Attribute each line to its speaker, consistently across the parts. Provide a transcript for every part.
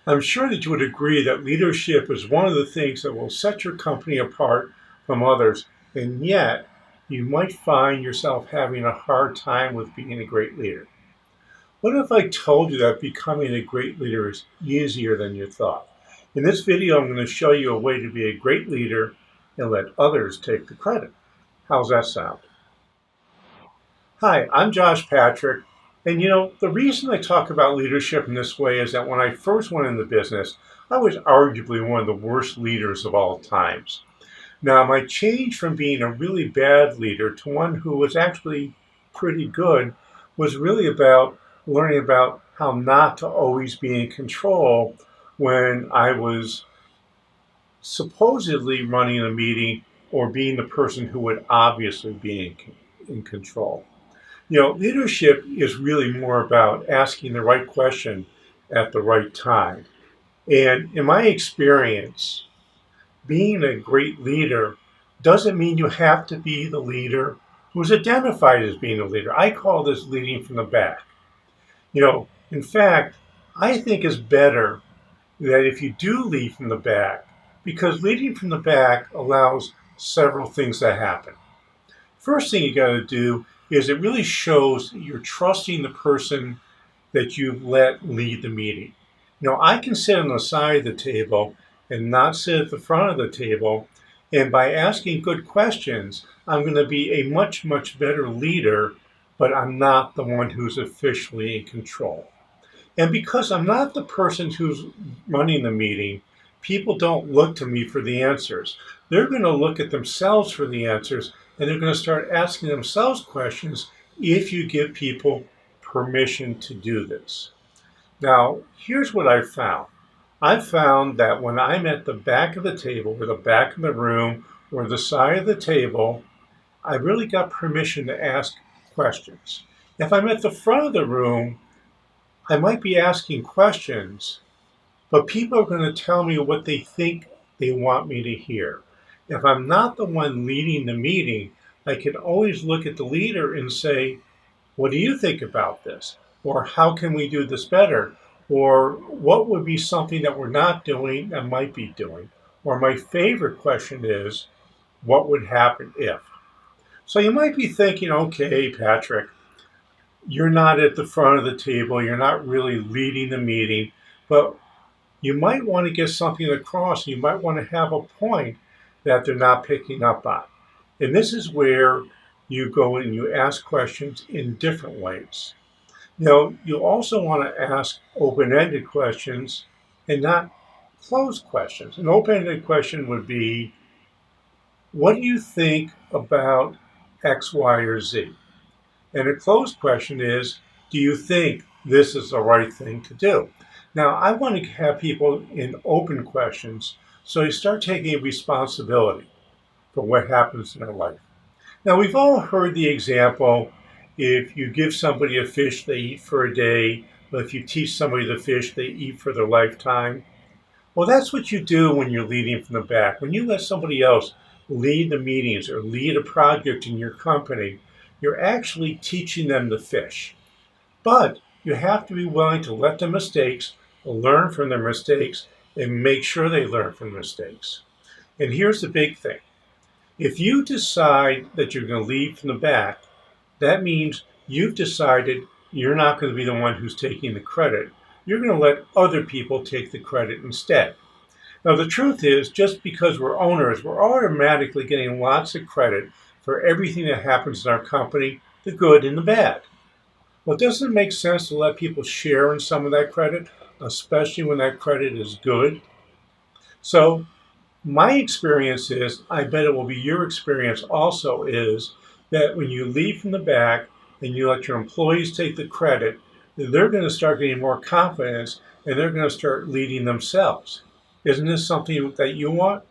Speaker 1: I'm sure that you would agree that leadership is one of the things that will set your company apart from others, and yet you might find yourself having a hard time with being a great leader. What if I told you that becoming a great leader is easier than you thought? In this video, I'm going to show you a way to be a great leader and let others take the credit. How's that sound? Hi, I'm Josh Patrick. And the reason I talk about leadership in this way is that when I first went into business, I was arguably one of the worst leaders of all times. Now, my change from being a really bad leader to one who was actually pretty good was really about learning about how not to always be in control when I was supposedly running a meeting or being the person who would obviously be in control. Leadership is really more about asking the right question at the right time. And in my experience, being a great leader doesn't mean you have to be the leader who's identified as being a leader. I call this leading from the back. In fact, I think it's better that if you do lead from the back, because leading from the back allows several things to happen. First thing you got to do is it really shows that you're trusting the person that you've let lead the meeting. I can sit on the side of the table and not sit at the front of the table. And by asking good questions, I'm going to be a much, much better leader, but I'm not the one who's officially in control. And because I'm not the person who's running the meeting, people don't look to me for the answers. They're going to look at themselves for the answers, and they're going to start asking themselves questions if you give people permission to do this. Now, here's what I've found. I've found that when I'm at the back of the table, or the back of the room, or the side of the table, I really got permission to ask questions. If I'm at the front of the room, I might be asking questions, but people are going to tell me what they think they want me to hear. If I'm not the one leading the meeting, I can always look at the leader and say, what do you think about this? Or how can we do this better? Or what would be something that we're not doing and might be doing? Or my favorite question is, what would happen if? So you might be thinking, okay, Patrick, you're not at the front of the table, you're not really leading the meeting, but you might want to get something across. You might want to have a point that they're not picking up on. And this is where you go and you ask questions in different ways. You also want to ask open-ended questions and not closed questions. An open-ended question would be, what do you think about X, Y, or Z? And a closed question is, do you think this is the right thing to do? Now, I want to have people in open questions so they start taking responsibility for what happens in their life. Now, we've all heard the example, if you give somebody a fish, they eat for a day, but if you teach somebody to fish, they eat for their lifetime. Well, that's what you do when you're leading from the back. When you let somebody else lead the meetings or lead a project in your company, you're actually teaching them to fish. But you have to be willing to let the mistakes, learn from their mistakes, and make sure they learn from mistakes. And here's the big thing. If you decide that you're going to lead from the back, that means you've decided you're not going to be the one who's taking the credit. You're going to let other people take the credit instead. Now, the truth is, just because we're owners, we're automatically getting lots of credit for everything that happens in our company, the good and the bad. Well, doesn't it make sense to let people share in some of that credit, especially when that credit is good? So my experience is, I bet it will be your experience also, is that when you lead from the back and you let your employees take the credit, they're going to start getting more confidence and they're going to start leading themselves. Isn't this something that you want?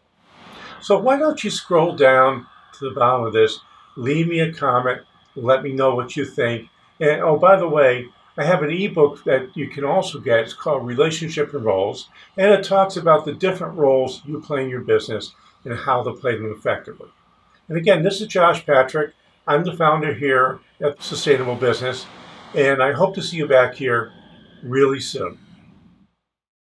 Speaker 1: So why don't you scroll down to the bottom of this, leave me a comment, let me know what you think. And oh, by the way, I have an ebook that you can also get. It's called Relationship and Roles, and it talks about the different roles you play in your business and how to play them effectively. And again, this is Josh Patrick. I'm the founder here at Sustainable Business, and I hope to see you back here really soon.